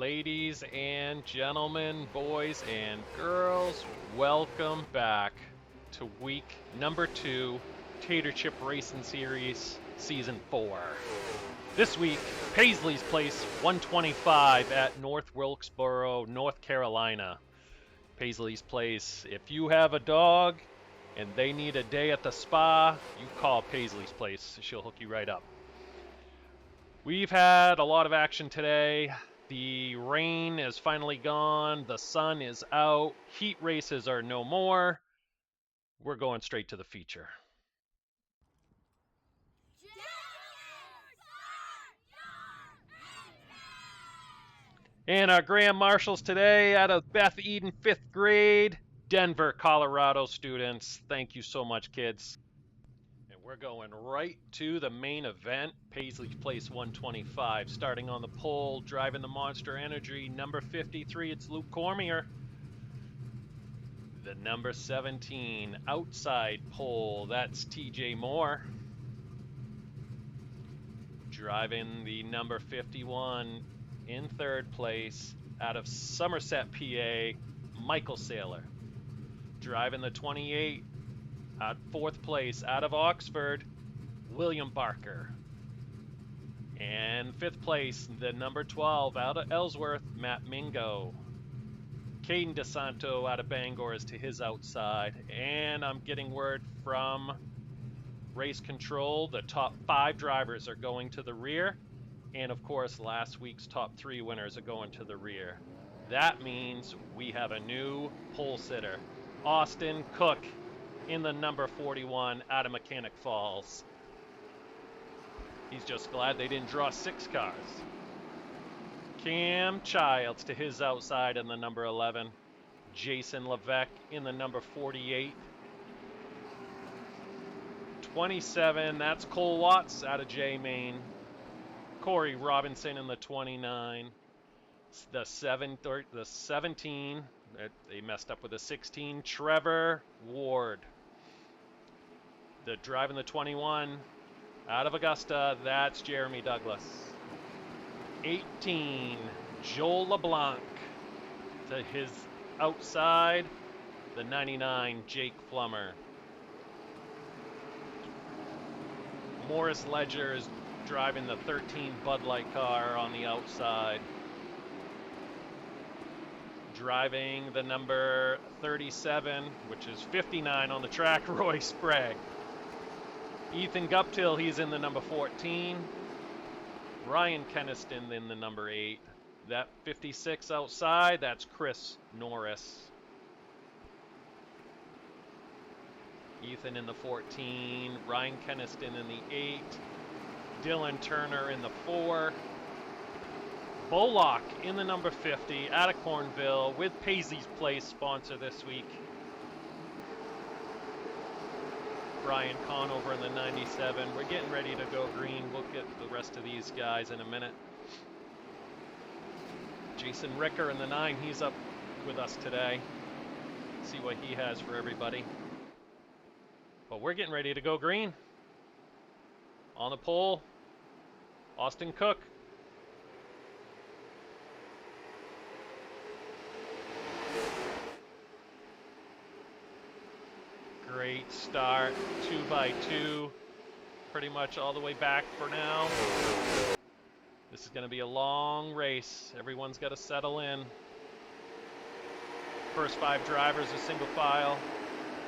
Ladies and gentlemen, boys and girls, welcome back to week number 2, Tater Chip Racing Series, Season 4. This week, Paisley's Place 125 at North Wilkesboro, North Carolina. Paisley's Place, if you have a dog and they need a day at the spa, you call Paisley's Place. She'll hook you right up. We've had a lot of action today. The rain is finally gone. The sun is out. Heat races are no more. We're going straight to the feature. And our grand marshals today out of Beth Eden 5th grade, Denver, Colorado students. Thank you so much, kids. And we're going right to the main event, Paisley's Place 125. Starting on the pole, driving the Monster Energy, number 53, it's Luke Cormier. The number 17 outside pole, that's TJ Moore. Driving the number 51 in 3rd place out of Somerset, PA, Michael Saylor. Driving the 28 at 4th place out of Oxford, William Barker. And 5th place, the number 12 out of Ellsworth, Matt Mingo. Caden DeSanto out of Bangor is to his outside. And I'm getting word from Race Control, the top 5 drivers are going to the rear. And of course, last week's top 3 winners are going to the rear. That means we have a new pole sitter. Austin Cook in the number 41 out of Mechanic Falls. He's just glad they didn't draw 6 cars. Cam Childs to his outside in the number 11. Jason Levesque in the number 48. 27, that's Cole Watts out of J-Main. Corey Robinson in the 29. The 17, they messed up with the 16, Trevor Ward. The driving the 21 out of Augusta, that's Jeremy Douglas. 18, Joel LeBlanc to his outside, the 99, Jake Flummer. Morris Ledger is driving the 13 Bud Light car on the outside. Driving the number 37, which is 59 on the track, Roy Sprague. Ethan Guptill, he's in the number 14. Ryan Keniston in the number 8. That 56 outside, that's Chris Norris. Ethan in the 14, Ryan Keniston in the 8, Dylan Turner in the 4, Bullock in the number 50 out of Cornville with Paisley's Place sponsor this week. Brian Conover in the 97. We're getting ready to go green. We'll get the rest of these guys in a minute. Jason Ricker in the 9, he's up with us today. See what he has for everybody. But we're getting ready to go green. On the pole, Austin Cook. Great start, 2x2, pretty much all the way back for now. This is going to be a long race. Everyone's got to settle in. First 5 drivers are single file.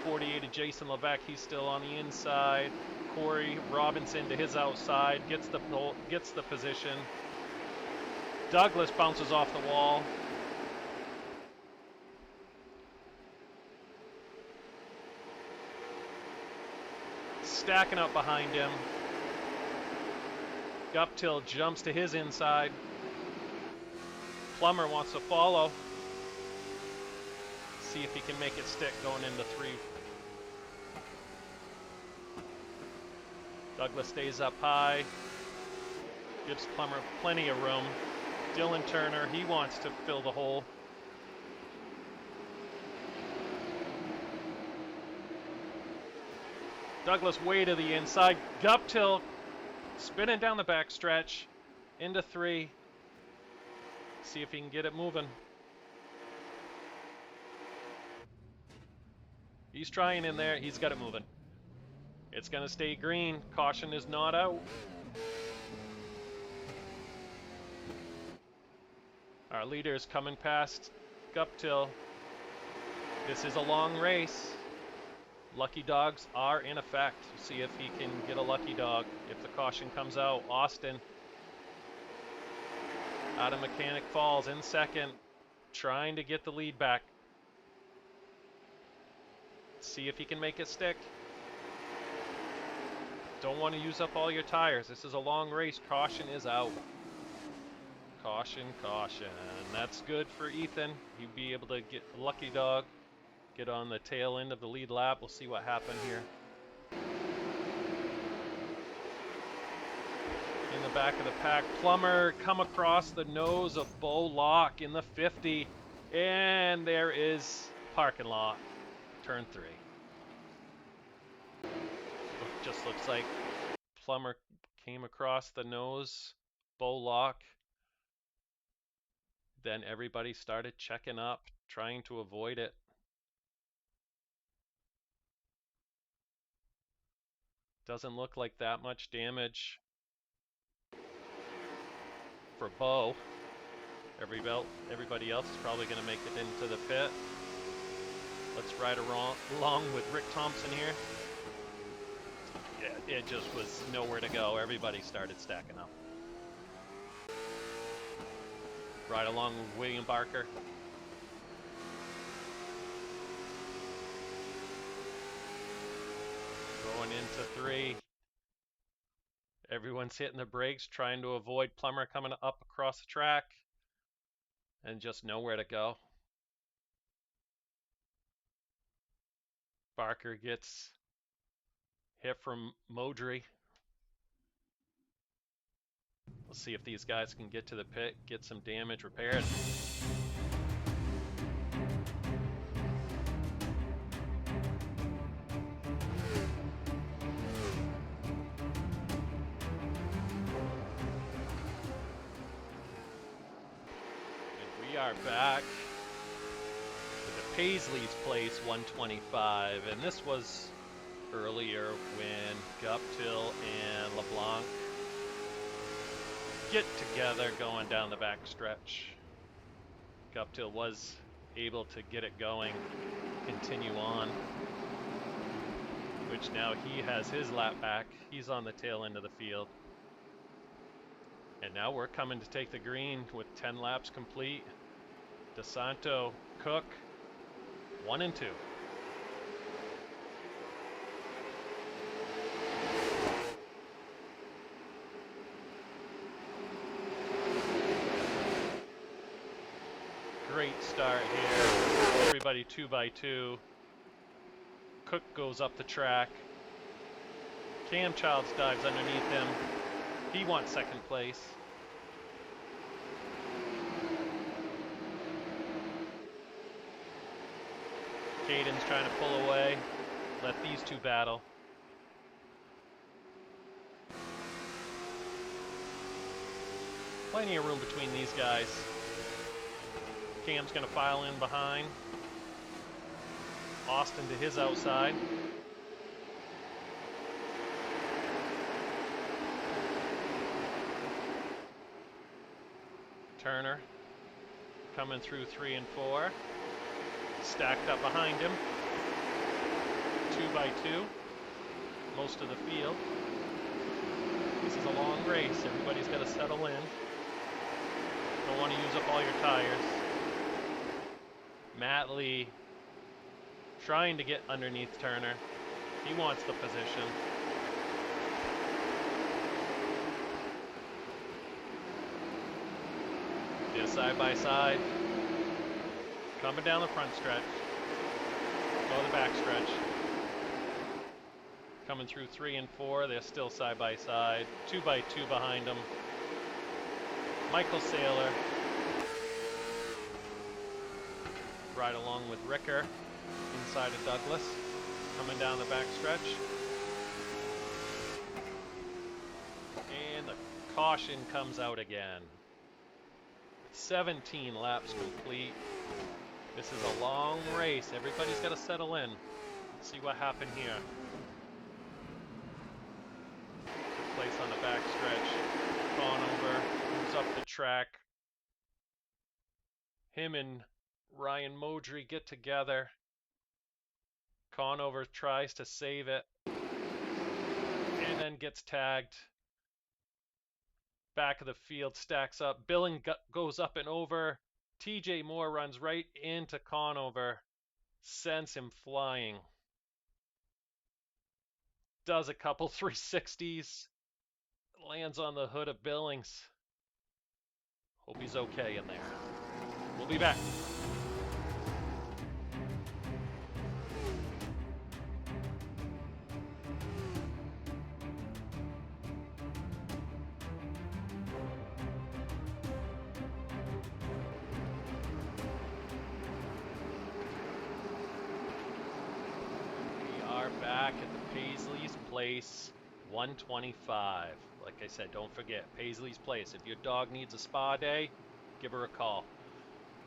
48 of Jason Levesque, he's still on the inside. Corey Robinson to his outside, gets the position. Douglas bounces off the wall. Stacking up behind him. Guptill jumps to his inside. Plummer wants to follow. See if he can make it stick going into 3. Douglas stays up high. Gives Plummer plenty of room. Dylan Turner, he wants to fill the hole. Douglas way to the inside. Guptill spinning down the backstretch into 3. See if he can get it moving. He's trying in there. He's got it moving. It's going to stay green. Caution is not out. Our leader is coming past Guptill. This is a long race. Lucky dogs are in effect. See if he can get a lucky dog. If the caution comes out, Austin out of Mechanic Falls in second, trying to get the lead back. See if he can make it stick. Don't want to use up all your tires. This is a long race. Caution is out. Caution, caution. That's good for Ethan. He'd be able to get a lucky dog, get on the tail end of the lead lap. We'll see what happened here. In the back of the pack, Plummer come across the nose of Bo Locke in the 50. And there is parking lot, turn 3. It just looks like Plummer came across the nose, Bo Locke. Then everybody started checking up, trying to avoid it. Doesn't look like that much damage for Bo. Everybody else is probably going to make it into the pit. Let's ride along with Rick Thompson here. Yeah, it just was nowhere to go. Everybody started stacking up. Ride along with William Barker. Going into 3. Everyone's hitting the brakes, trying to avoid Plummer coming up across the track. And just nowhere to go. Barker gets hit from Modry. We'll see if these guys can get to the pit, get some damage repaired. And we are back with the Paisley's Place 125, and this was earlier when Guptill and LeBlanc get together going down the back stretch. Guptill was able to get it going, continue on, which now he has his lap back. He's on the tail end of the field. And now we're coming to take the green with 10 laps complete. DeSanto, Cook, 1 and 2. Great start here. Everybody 2 by 2. Cook goes up the track. Cam Childs dives underneath him. He wants second place. Caden's trying to pull away. Let these two battle. Plenty of room between these guys. Cam's going to file in behind. Austin to his outside. Turner coming through 3 and 4. Stacked up behind him. 2 by 2. Most of the field. This is a long race. Everybody's got to settle in. Don't want to use up all your tires. Matt Lee trying to get underneath Turner. He wants the position. Yeah, side by side. Coming down the front stretch. Go the back stretch. Coming through 3 and 4. They're still side by side. 2 by 2 behind them. Michael Saylor. Right along with Ricker inside of Douglas, coming down the back stretch. And the caution comes out again. 17 laps complete. This is a long race. Everybody's got to settle in. Let's see what happened here. Took place on the back stretch. Conover moves up the track. Him and Ryan Modry get together. Conover tries to save it and then gets tagged. Back of the field stacks up. Billing goes up and over. TJ Moore runs right into Conover. Sends him flying. Does a couple 360s. Lands on the hood of Billings. Hope he's okay in there. We'll be back. Back at the Paisley's Place 125. Like I said, don't forget Paisley's Place. If your dog needs a spa day, give her a call.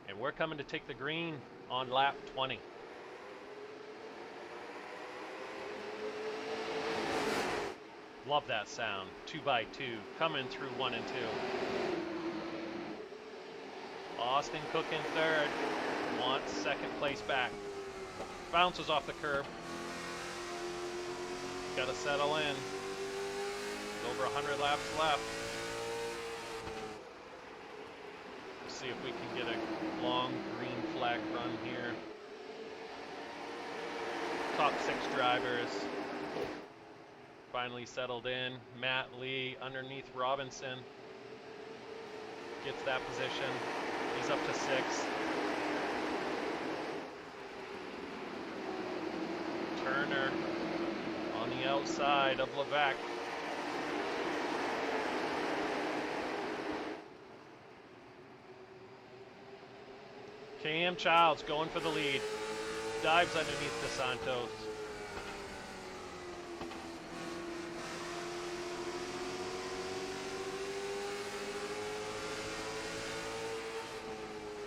And we're coming to take the green on lap 20. Love that sound. 2x2 coming through 1 and 2. Austin Cook in third. Wants second place back. Bounces off the curb. Got to settle in. Over 100 laps left. Let's see if we can get a long green flag run here. Top 6 drivers finally settled in. Matt Lee underneath Robinson gets that position. He's up to 6. Turner on the outside of Levac. Cam Childs going for the lead. Dives underneath the Santos.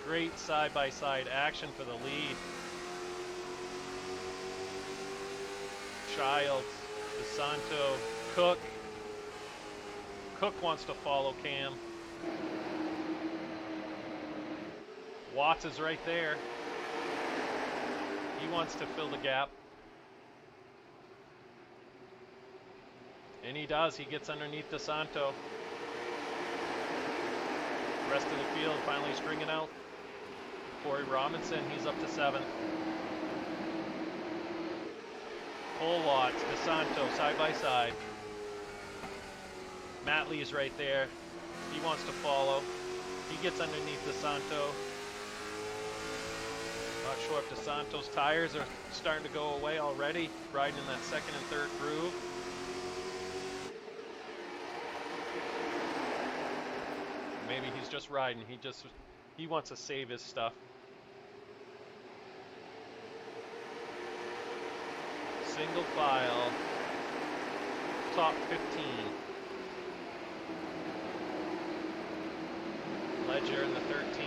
Great side-by-side action for the lead. Childs, DeSanto, Cook. Cook wants to follow Cam. Watts is right there. He wants to fill the gap. And he does. He gets underneath DeSanto. Rest of the field finally stringing out. Corey Robinson, he's up to 7th. Cole Watts, DeSanto, side by side. Matt Lee's right there. He wants to follow. He gets underneath DeSanto. Not sure if DeSanto's tires are starting to go away already. Riding in that 2nd and 3rd groove. Maybe he's just riding. He wants to save his stuff. Single file, top 15. Ledger in the 13.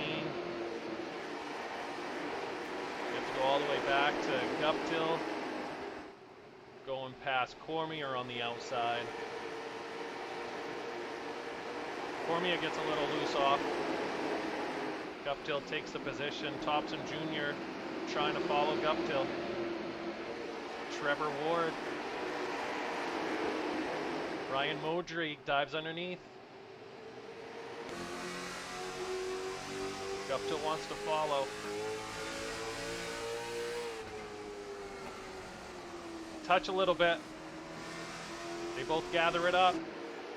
We have to go all the way back to Guptill. Going past Cormier on the outside. Cormier gets a little loose off. Guptill takes the position. Thompson Jr. trying to follow Guptill. Trevor Ward. Ryan Modry dives underneath. Guptill wants to follow. Touch a little bit. They both gather it up.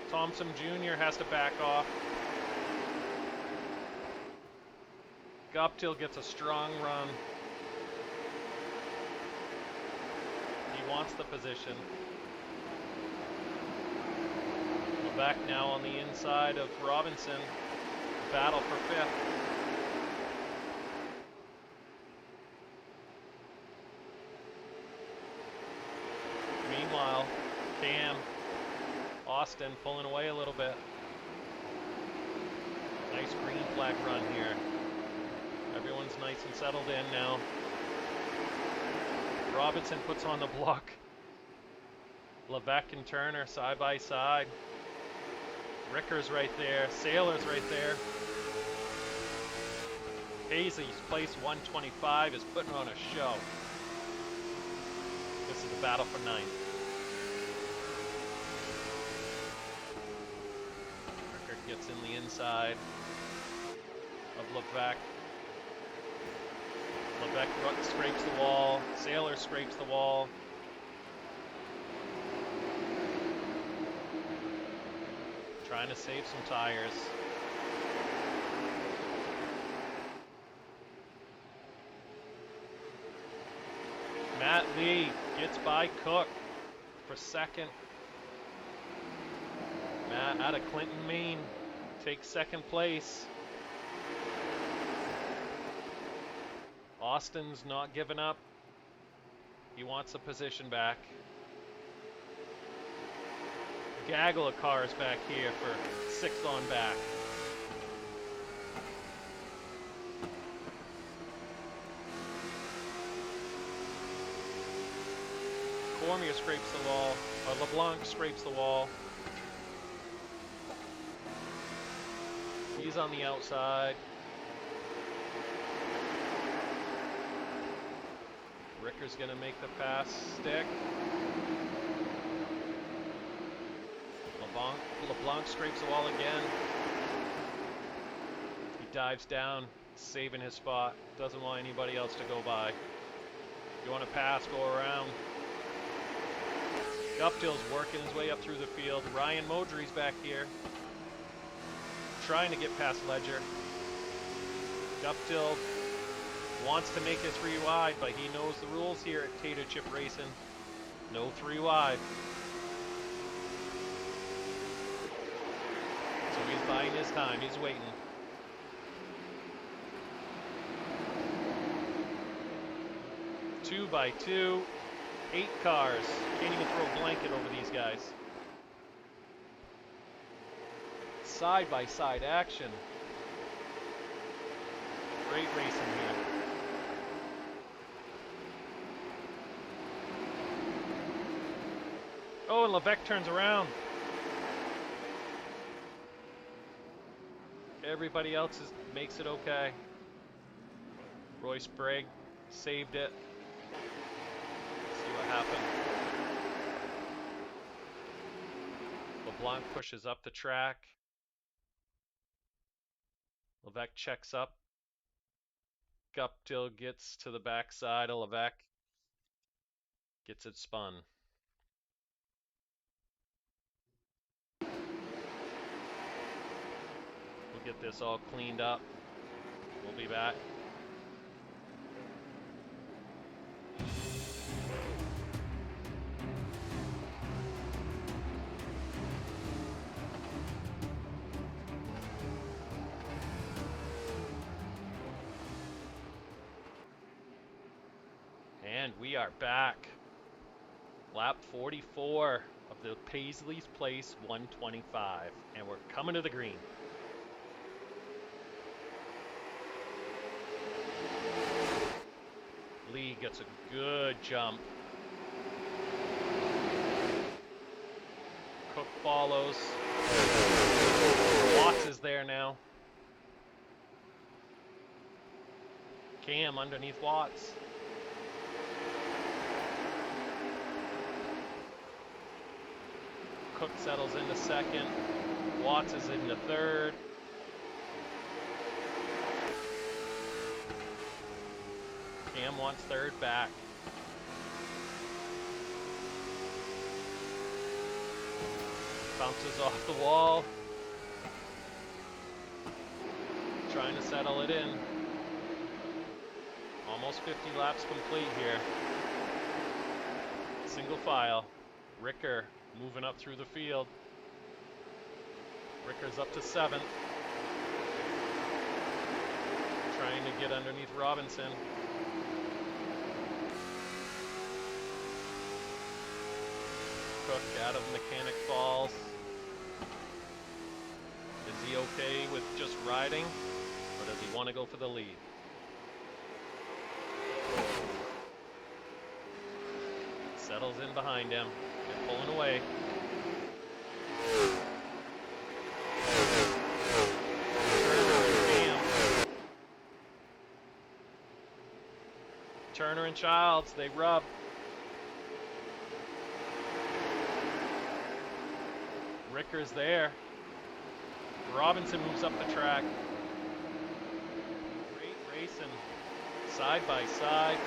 Thompson Jr. has to back off. Guptill gets a strong run. He wants the position. We're back now on the inside of Robinson. Battle for 5th. Meanwhile, Cam, Austin pulling away a little bit. Nice Nice green flag run here. Everyone's nice and settled in now. Robinson puts on the block. Levesque and Turner side by side. Ricker's right there. Saylor's right there. Paisley's place 125 is putting on a show. This is the battle for ninth. Ricker gets in the inside of Levesque. Levesque scrapes the wall. Saylor scrapes the wall. Trying to save some tires. Matt Lee gets by Cook for second. Matt out of Clinton, Maine, takes second place. Austin's not giving up. He wants the position back. Gaggle of cars back here for sixth on back. Cormier scrapes the wall, or LeBlanc scrapes the wall. He's on the outside. Ricker's gonna make the pass stick. LeBlanc scrapes the wall again. He dives down, saving his spot. Doesn't want anybody else to go by. You want to pass, go around. Guptill's working his way up through the field. Ryan Modry's back here, trying to get past Ledger. Guptill wants to make it 3 wide, but he knows the rules here at Tater Chip Racing. No 3 wide. So he's buying his time. He's waiting. Two by two. 8 cars. Can't even throw a blanket over these guys. Side by side action. Great racing here. Oh, and Levesque turns around. Everybody else makes it okay. Roy Sprague saved it. See what happened. LeBlanc pushes up the track. Levesque checks up. Guptill gets to the backside of Levesque. Gets it spun. We'll get this all cleaned up. We'll be back. And we are back. Lap 44 of the Paisley's Place 125. And we're coming to the green. Lee gets a good jump. Cook follows. Watts is there now. Cam underneath Watts. Cook settles into second. Watts is into third. Cam wants third back. Bounces off the wall. Trying to settle it in. Almost 50 laps complete here. Single file. Ricker moving up through the field. Ricker's up to 7th. Trying to get underneath Robinson. Cook out of Mechanic Falls. Is he okay with just riding, or does he want to go for the lead? Settles in behind him. They're pulling away. Turner and Childs, they rub. Ricker's there. Robinson moves up the track. Great racing, side by side.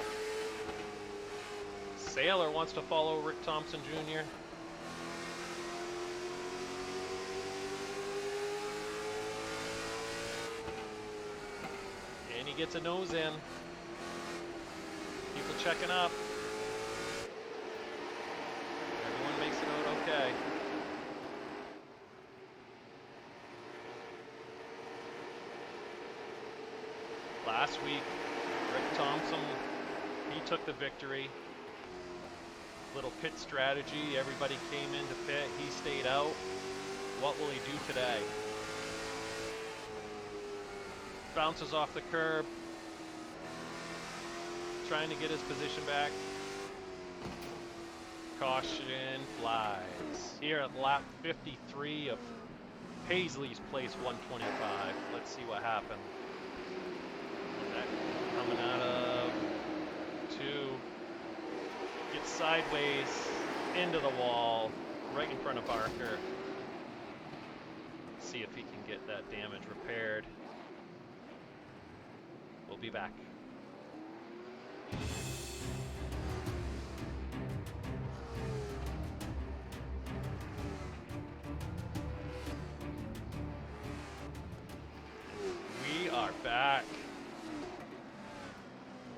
Saylor wants to follow Rick Thompson Jr. And he gets a nose in. People checking up. Everyone makes it out okay. Last week, Rick Thompson, he took the victory. Little pit strategy, everybody came into pit, he stayed out. What will he do today? Bounces off the curb, trying to get his position back. Caution flies. Here at lap 53 of Paisley's place 125. Let's see what happened. Coming out of 2. Gets sideways into the wall, right in front of Barker. See if he can get that damage repaired. We'll be back. We are back.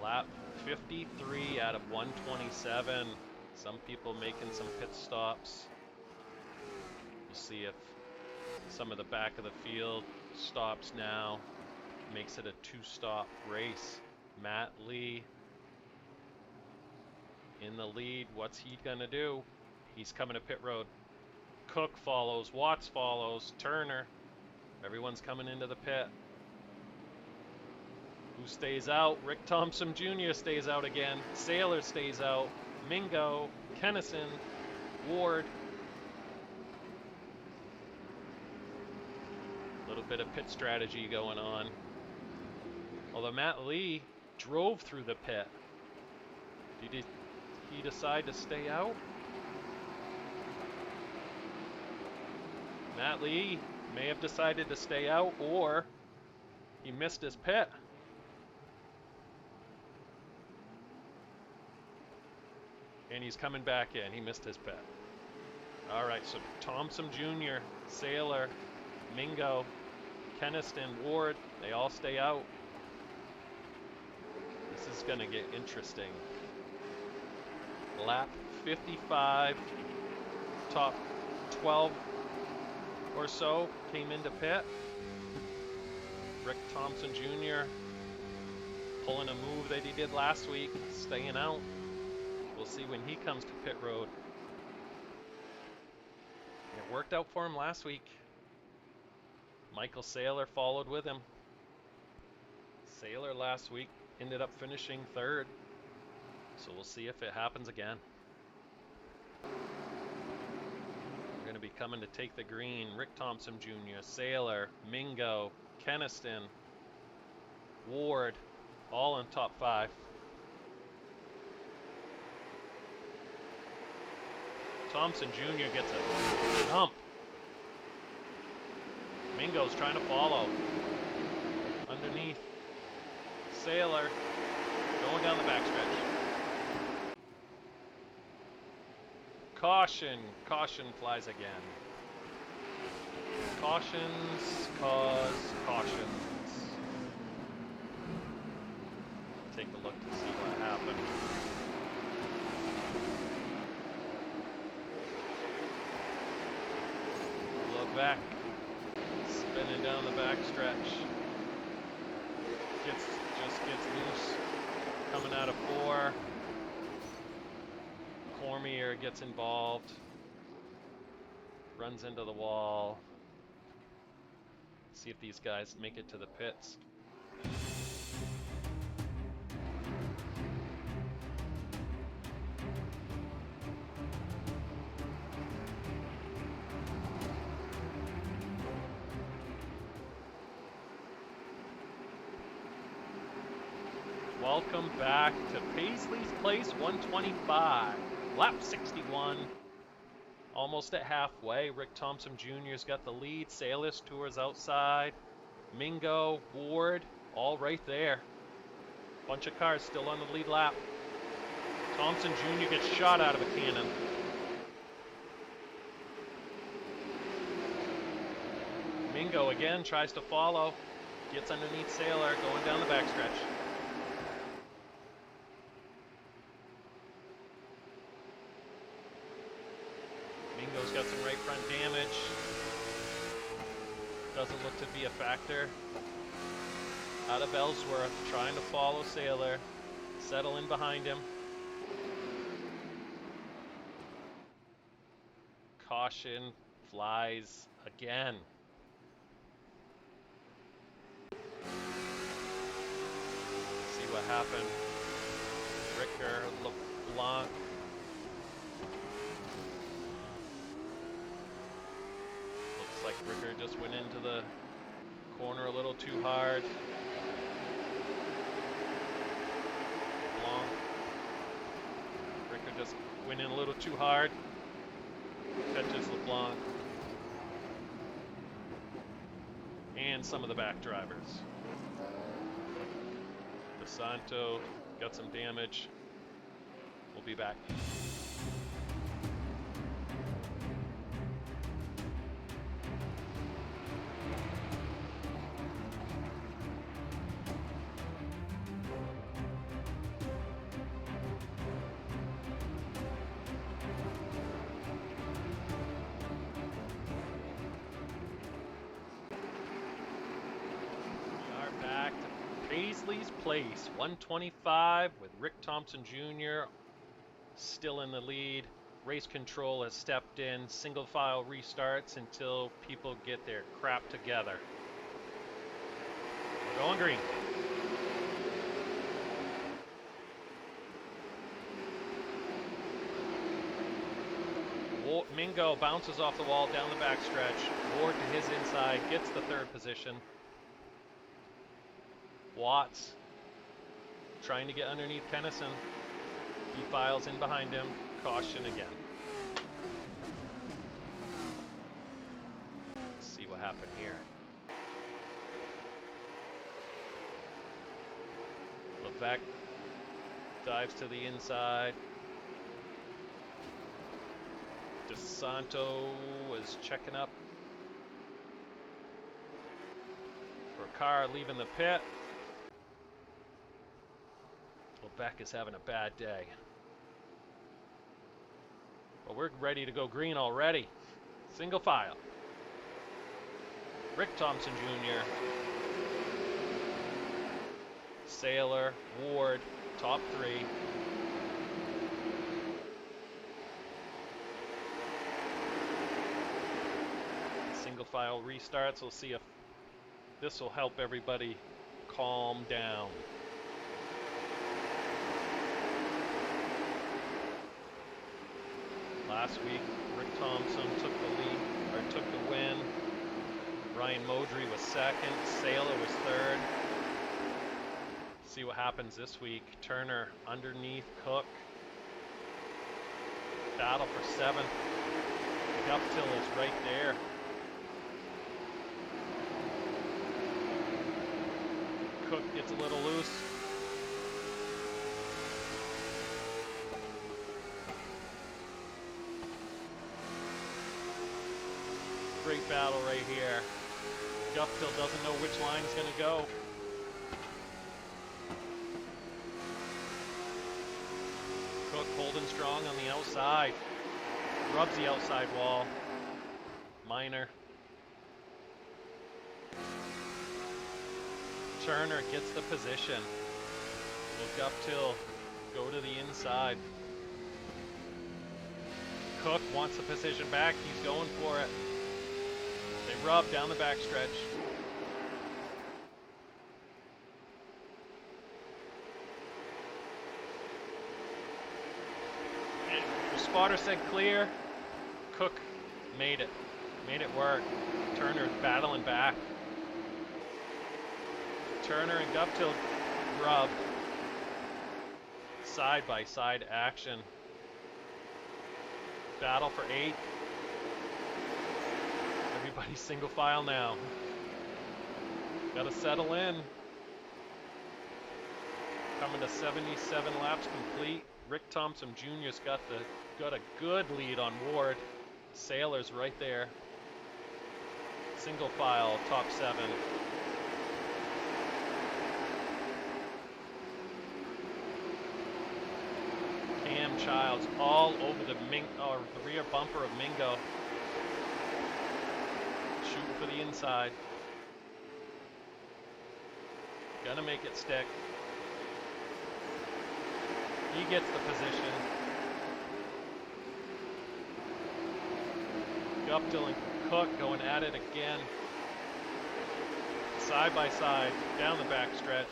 Lap 53 out of 127. Some people making some pit stops. We'll see if some of the back of the field stops now. Makes it a 2-stop race. Matt Lee in the lead. What's he gonna do? He's coming to pit road. Cook follows, Watts follows, Turner. Everyone's coming into the pit. Who stays out? Rick Thompson Jr. stays out again. Saylor stays out. Mingo, Kennison, Ward. A little bit of pit strategy going on. Although Matt Lee drove through the pit. Did he decide to stay out? Matt Lee may have decided to stay out, or he missed his pit. And he's coming back in. He missed his pit. All right, so Thompson Jr., Saylor, Mingo, Keniston, Ward, they all stay out. This is going to get interesting. Lap 55, top 12 or so came into pit. Rick Thompson Jr. pulling a move that he did last week, staying out. We'll see when he comes to pit road. It worked out for him last week. Michael Saylor followed with him. Saylor last week ended up finishing 3rd. So we'll see if it happens again. We're going to be coming to take the green. Rick Thompson Jr., Saylor, Mingo, Keniston, Ward, all in top 5. Thompson Jr. gets a jump. Mingo's trying to follow. Underneath. Saylor going down the backstretch. Caution. Caution flies again. Cautions cause cautions. Take a look to see what happened. Look back. Spinning down the backstretch. Just gets loose. Coming out of 4. Cormier gets involved. Runs into the wall. See if these guys make it to the pits. Welcome back to Paisley's Place 125, lap 61. Almost at halfway. Rick Thompson Jr.'s got the lead. Salis Tours outside. Mingo, Ward, all right there. Bunch of cars still on the lead lap. Thompson Jr. gets shot out of a cannon. Mingo again tries to follow. Gets underneath Sailor, going down the backstretch. Mingo's got some right front damage. Doesn't look to be a factor. Out of Ellsworth, trying to follow Sailor. Settle in behind him. Caution flies again. See what happened. Ricker, LeBlanc. Looks like Ricker just went into the corner a little too hard. LeBlanc. Ricker just went in a little too hard. Catches LeBlanc. And some of the back drivers. DeSanto got some damage. We'll be back. Paisley's Place 125 with Rick Thompson Jr. still in the lead. Race control has stepped in. Single file restarts until people get their crap together. We're going green. Mingo bounces off the wall down the backstretch. Ward to his inside, gets the third position. Watts trying to get underneath Tennyson. He files in behind him. Caution again. Let's see what happened here. Levesque dives to the inside. DeSanto is checking up for a car leaving the pit. Levesque is having a bad day. But we're ready to go green already. Single file. Rick Thompson Jr. Sailor, Ward, top three. Single file restarts. We'll see if this will help everybody calm down. Last week, Rick Thompson took the win. Ryan Modry was second. Sailor was third. See what happens this week. Turner underneath Cook. Battle for seventh. Guptill is right there. Cook gets a little loose. Great battle right here. Guptill doesn't know which line's going to go. Cook holding strong on the outside. Rubs the outside wall. Minor. Turner gets the position. Will Guptill go to the inside? Cook wants the position back. He's going for it. They rub down the backstretch. Spotter said clear. Cook made it. Made it work. Turner battling back. Turner and Guptill rubbed. Side by side action. Battle for 8. Everybody's single file now. Gotta settle in. Coming to 77 laps complete. Rick Thompson Jr.'s got a good lead on Ward. Sailor's right there. Single file, top 7. Cam Childs all over the rear bumper of Mingo. Shooting for the inside. Gonna make it stick. He gets the position. Guptill and Cook going at it again. Side by side, down the back stretch.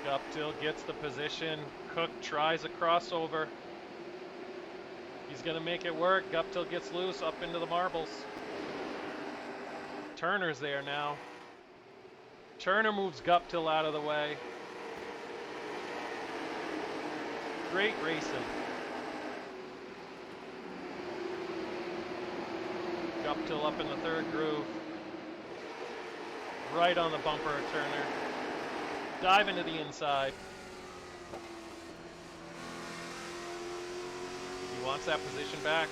Guptill gets the position. Cook tries a crossover. He's gonna make it work. Guptill gets loose up into the marbles. Turner's there now. Turner moves Guptill out of the way. Great racing. Guptill up in the 3rd groove. Right on the bumper of Turner. Dive into the inside. He wants that position back.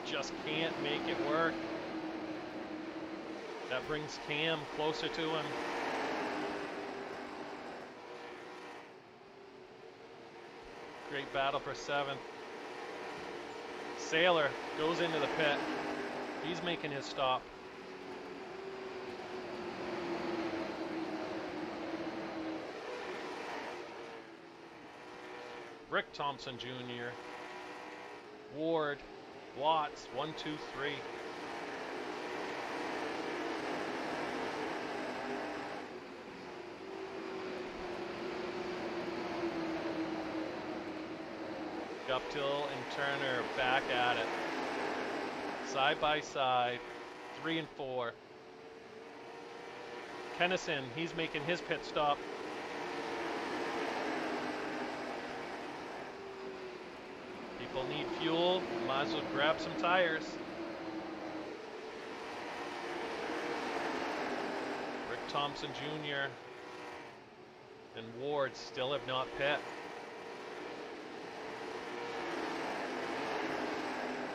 Just can't make it work. That brings Cam closer to him. Great battle for 7th. Sailor goes into the pit. He's making his stop. Rick Thompson Jr., Ward, Watts, 1, 2, 3. Guptill and Turner back at it. Side by side, 3 and 4. Kennison, he's making his pit stop. People need fuel, might as well grab some tires. Rick Thompson Jr. and Ward still have not pit.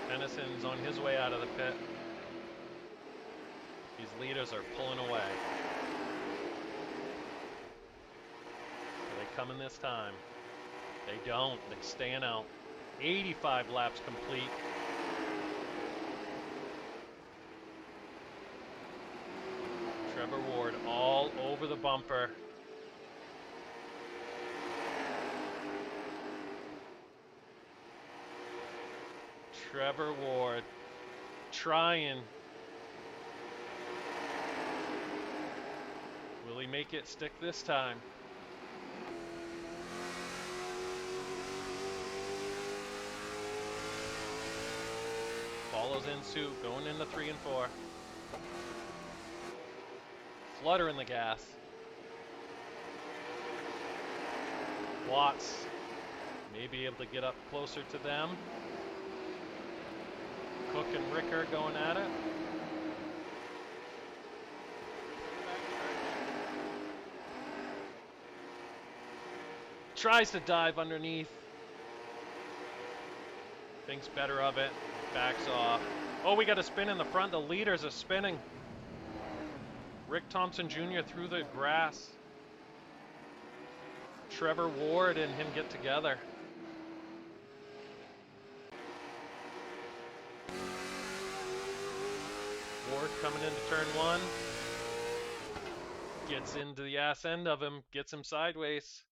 Kennison's on his way out of the pit. These leaders are pulling away. Are they coming this time? They don't. They're staying out. 85 laps complete. Trevor Ward all over the bumper. Trevor Ward trying. Will he make it stick this time? Follows in suit, going into 3 and 4. Flutter in the gas. Watts may be able to get up closer to them. Cook and Ricker going at it. Tries to dive underneath. Thinks better of it. Backs off. Oh, we got a spin in the front. The leaders are spinning. Rick Thompson Jr. through the grass. Trevor Ward and him get together. Ward coming into turn 1. Gets into the ass end of him. Gets him sideways.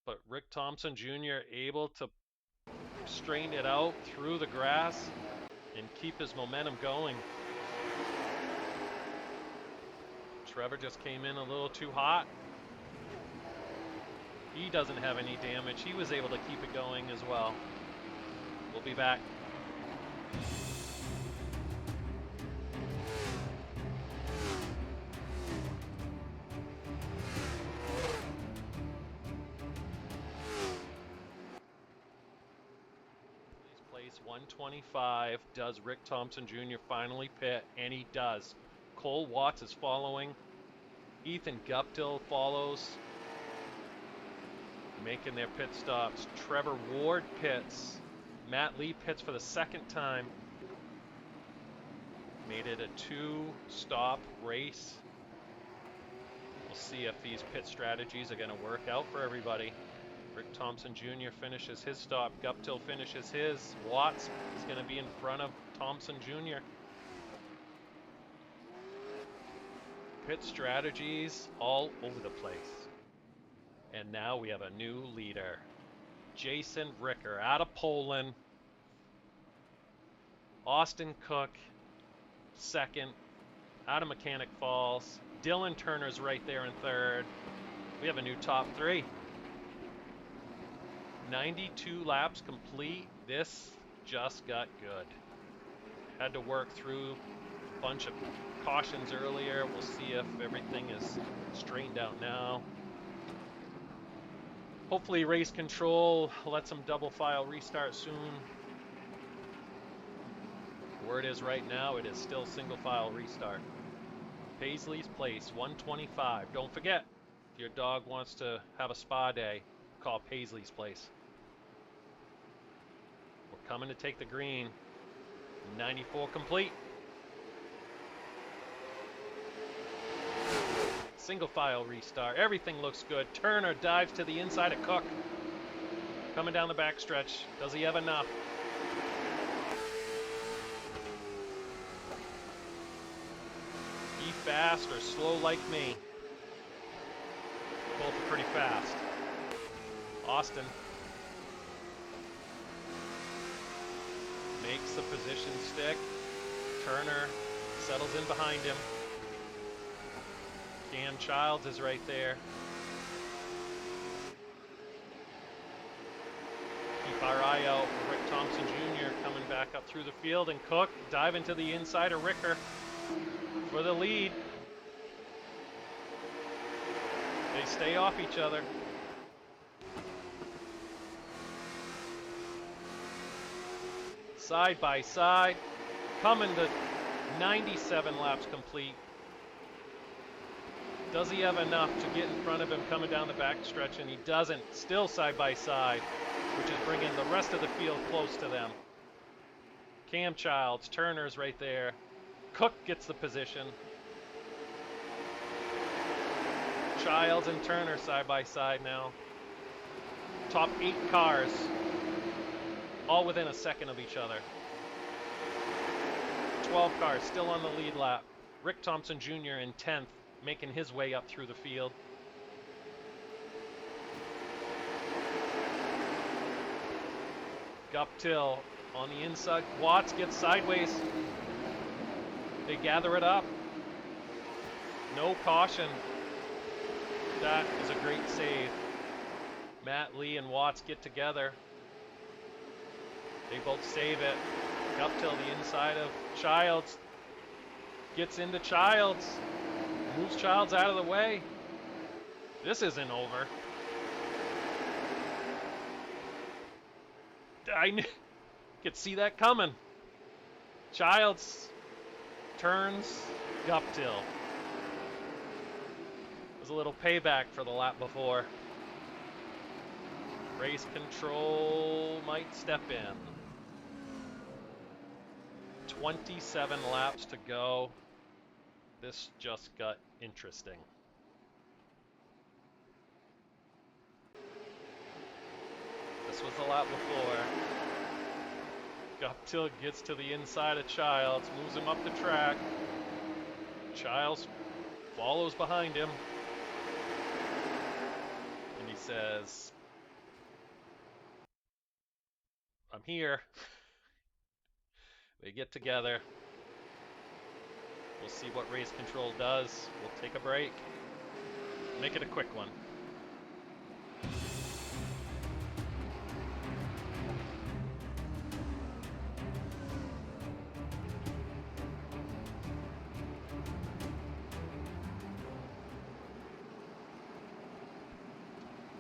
But Rick Thompson Jr. able to straighten it out through the grass and keep his momentum going. Trevor just came in a little too hot. He doesn't have any damage. He was able to keep it going as well. We'll be back. Place 125. Does Rick Thompson Jr. finally pit? And he does. Cole Watts is following. Ethan Guptill follows, making their pit stops. Trevor Ward pits. Matt Lee pits for the second time. Made it a 2-stop race. We'll see if these pit strategies are going to work out for everybody. Rick Thompson Jr. finishes his stop. Guptill finishes his. Watts is going to be in front of Thompson Jr. Pit strategies all over the place. And now we have a new leader. Jason Ricker out of Poland. Austin Cook, second, out of Mechanic Falls. Dylan Turner's right there in third. We have a new top three. 92 laps complete. This just got good. Had to work through a bunch of cautions earlier. We'll see if everything is straightened out now. Hopefully race control lets them double file restart soon. Word is right now it is still single file restart. Paisley's Place, 125. Don't forget, if your dog wants to have a spa day, call Paisley's Place. We're coming to take the green. 94 complete. Single file restart. Everything looks good. Turner dives to the inside of Cook. Coming down the backstretch. Does he have enough? Be fast or slow like me. Both are pretty fast. Austin makes the position stick. Turner settles in behind him. Cam Childs is right there. Keep our eye out for Rick Thompson Jr. coming back up through the field, and Cook diving to the inside of Ricker for the lead. They stay off each other. Side by side, coming to 97 laps complete. Does he have enough to get in front of him coming down the backstretch? And he doesn't. Still side by side, which is bringing the rest of the field close to them. Cam Childs, Turner's right there. Cook gets the position. Childs and Turner side by side now. Top 8 cars, all within a second of each other. 12 cars still on the lead lap. Rick Thompson Jr. in 10th, making his way up through the field. Guptill on the inside. Watts gets sideways. They gather it up. No caution. That is a great save. Matt Lee and Watts get together. They both save it. Guptill the inside of Childs. Gets into Childs. Moves Childs out of the way. This isn't over. I could see that coming. Childs turns Guptill. Was a little payback for the lap before. Race control might step in. 27 laps to go. This just got interesting. This was the lap before. Guptill gets to the inside of Childs, moves him up the track. Childs follows behind him. And he says, I'm here. They get together. We'll see what race control does. We'll take a break. Make it a quick one.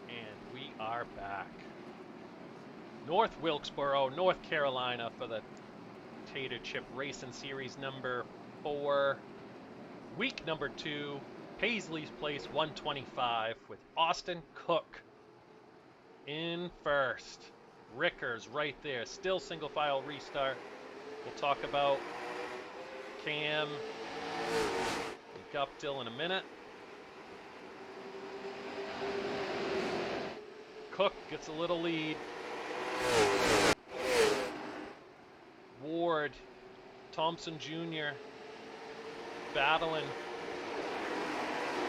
And we are back. North Wilkesboro, North Carolina for the Tater Chip Racing Series number 4. Week number 2, Paisley's Place 125 with Austin Cook in first. Ricker's right there, still single file restart. We'll talk about Cam and Guptill in a minute. Cook gets a little lead. Ward, Thompson Jr. battling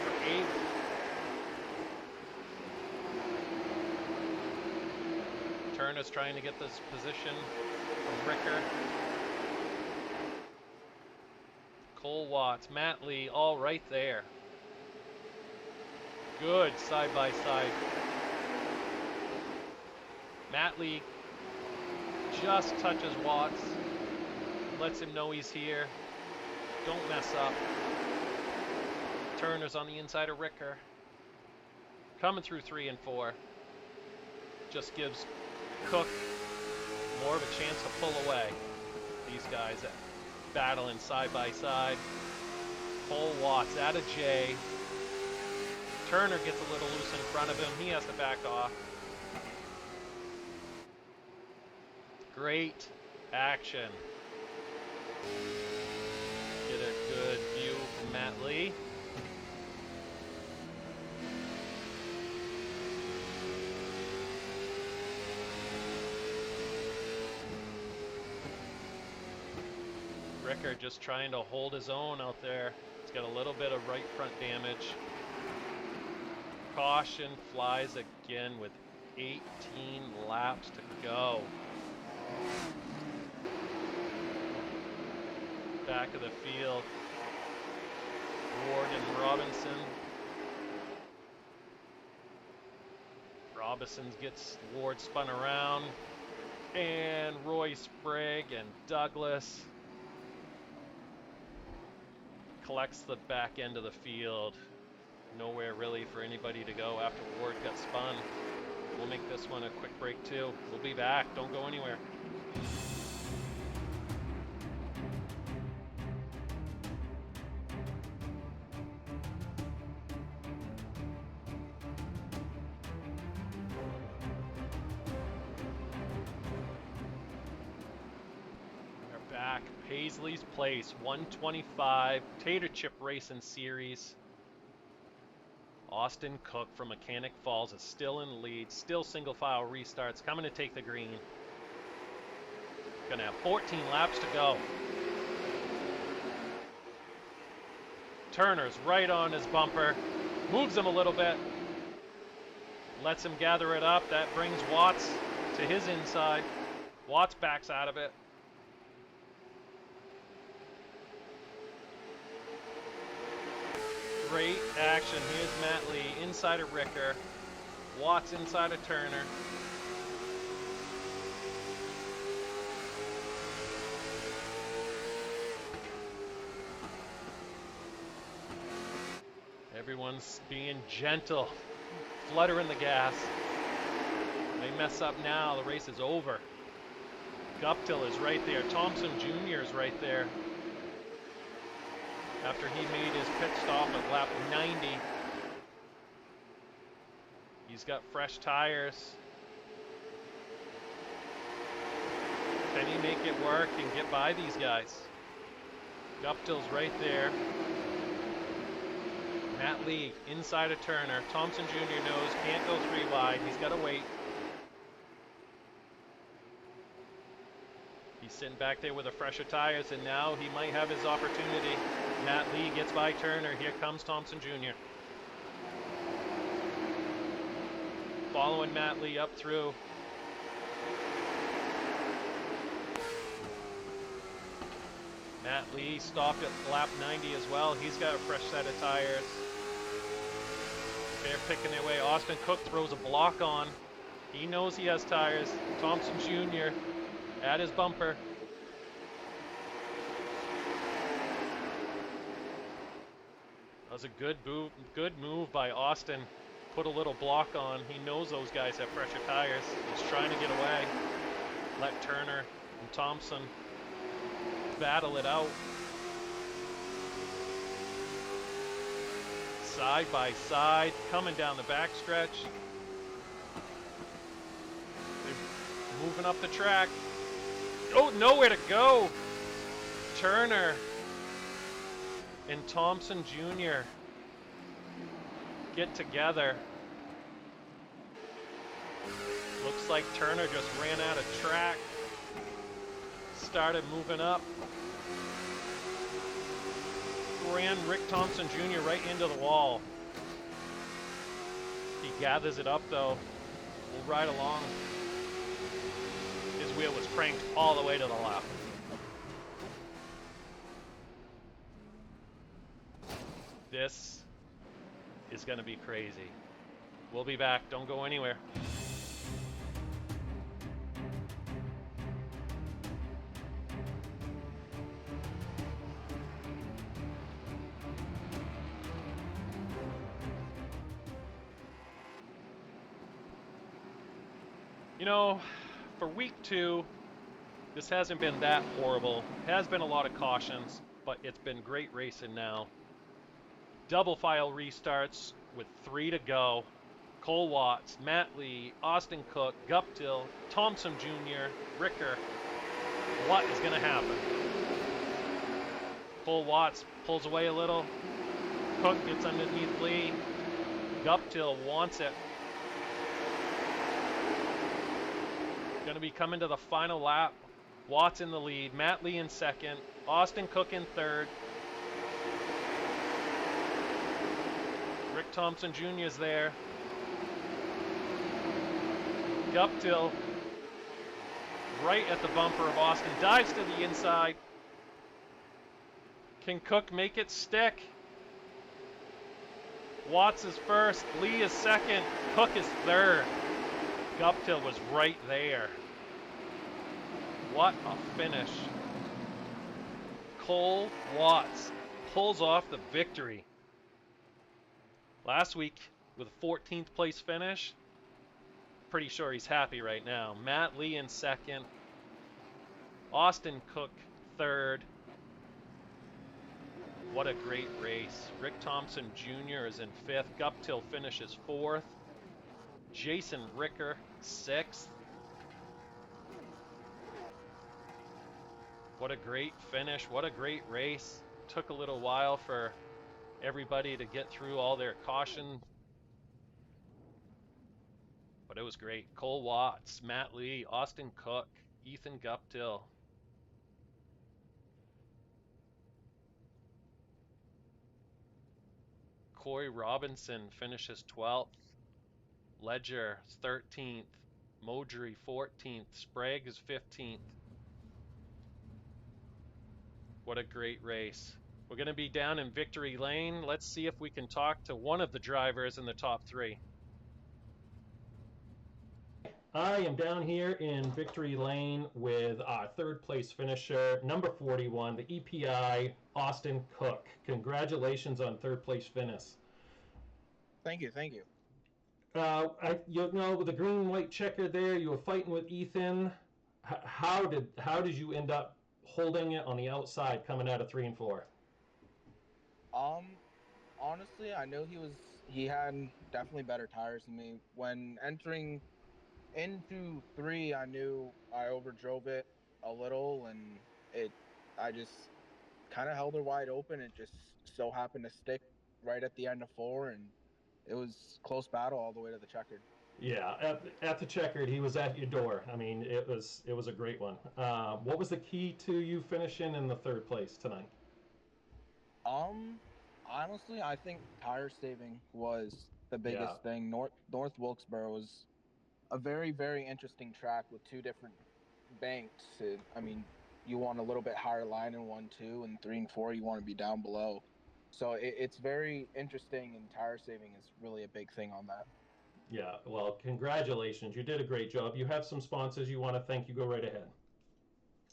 for 8th. Turner's trying to get this position from Ricker. Cole Watts, Matt Lee, all right there. Good side by side. Matt Lee just touches Watts, lets him know he's here. Don't mess up. Turner's on the inside of Ricker. Coming through 3 and 4. Just gives Cook more of a chance to pull away. These guys battling side by side. Cole Watts out of J. Turner gets a little loose in front of him. He has to back off. Great action. Get a good view from Matt Lee. Ricker just trying to hold his own out there. He's got a little bit of right front damage. Caution flies again with 18 laps to go. Back of the field, Ward and Robinson. Robinson gets Ward spun around, and Roy Sprague and Douglas collects the back end of the field. Nowhere really for anybody to go after Ward got spun. We'll make this one a quick break too. We'll be back. Don't go anywhere. We're back. Paisley's Place 125 Tater Chip Racing Series. Austin Cook from Mechanic Falls is still in lead, still single file restarts, coming to take the green. Gonna have 14 laps to go. Turner's right on his bumper, moves him a little bit, lets him gather it up. That brings Watts to his inside. Watts backs out of it. Great action. Here's Matt Lee inside of Ricker. Watts inside of Turner. Everyone's being gentle, fluttering the gas. They mess up now, the race is over. Guptill is right there. Thompson Jr. is right there. After he made his pit stop at lap 90. He's got fresh tires. Can he make it work and get by these guys? Guptill's right there. Matt Lee inside of Turner. Thompson Jr. knows can't go 3 wide. He's got to wait. He's sitting back there with the fresher tires, and now he might have his opportunity. Matt Lee gets by Turner. Here comes Thompson Jr. Following Matt Lee up through. Matt Lee stopped at lap 90 as well. He's got a fresh set of tires. They're picking their way. Austin Cook throws a block on. He knows he has tires. Thompson Jr. at his bumper. That was a good move by Austin. Put a little block on. He knows those guys have fresher tires. He's trying to get away. Let Turner and Thompson battle it out. Side by side, coming down the backstretch. They're moving up the track. Oh, nowhere to go. Turner and Thompson Jr. get together. Looks like Turner just ran out of track. Started moving up. Ran Rick Thompson Jr. right into the wall. He gathers it up though. We'll ride along. His wheel was cranked all the way to the left. This is going to be crazy. We'll be back. Don't go anywhere. You know, for week 2, this hasn't been that horrible. Has been a lot of cautions, but it's been great racing now. Double file restarts with 3 to go. Cole Watts, Matt Lee, Austin Cook, Guptill, Thompson Jr., Ricker. What is going to happen? Cole Watts pulls away a little. Cook gets underneath Lee. Guptill wants it. Going to be coming to the final lap. Watts in the lead. Matt Lee in second. Austin Cook in third. Rick Thompson Jr. is there. Guptill right at the bumper of Austin. Dives to the inside. Can Cook make it stick? Watts is first. Lee is second. Cook is third. Guptill was right there. What a finish. Cole Watts pulls off the victory. Last week with a 14th place finish. Pretty sure he's happy right now. Matt Lee in second. Austin Cook third. What a great race. Rick Thompson Jr. is in fifth. Guptill finishes fourth. Jason Ricker, sixth. What a great finish. What a great race. Took a little while for everybody to get through all their caution. But it was great. Cole Watts, Matt Lee, Austin Cook, Ethan Guptill. Corey Robinson finishes 12th. Ledger 13th. Modry 14th. Sprague is 15th. What a great race. We're going to be down in Victory Lane. Let's see if we can talk to one of the drivers in the top 3. I am down here in Victory Lane with our third place finisher, number 41, the EPI, Austin Cook. Congratulations on third place finish. Thank you, thank you. You know, with the green-white checker there, you were fighting with Ethan. How did you end up holding it on the outside, coming out of 3 and 4? Honestly, I knew he had definitely better tires than me. When entering into 3, I knew I overdrove it a little, and I just kind of held her wide open. It just so happened to stick right at the end of 4, and it was close battle all the way to the checkered. Yeah, at the checkered, he was at your door. I mean, it was a great one. What was the key to you finishing in the third place tonight? Honestly, I think tire saving was the biggest thing. North Wilkesboro was a very, very interesting track with 2 different banks. I mean, you want a little bit higher line in 1, 2, and 3 and 4 you want to be down below. So it's very interesting, and tire saving is really a big thing on that. Yeah, well, congratulations. You did a great job. You have some sponsors you want to thank. You go right ahead.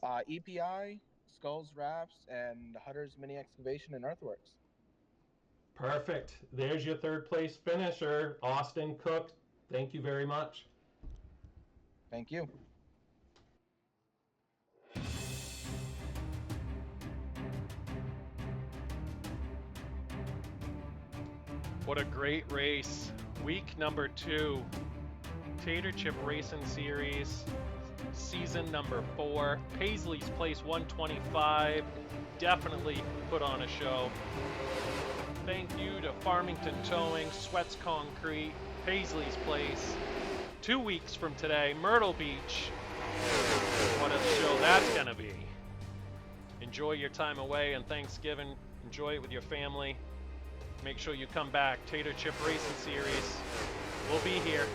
EPI, Skulls Wraps, and Hutter's Mini Excavation and Earthworks. Perfect. There's your third place finisher, Austin Cook. Thank you very much. Thank you. What a great race. Week number 2. Tater Chip Racing Series, season number 4. Paisley's Place 125. Definitely put on a show. Thank you to Farmington Towing, Sweats Concrete, Paisley's Place. 2 weeks from today, Myrtle Beach. What a show that's gonna be. Enjoy your time away on Thanksgiving. Enjoy it with your family. Make sure you come back. Tater Chip Racing Series. We'll be here.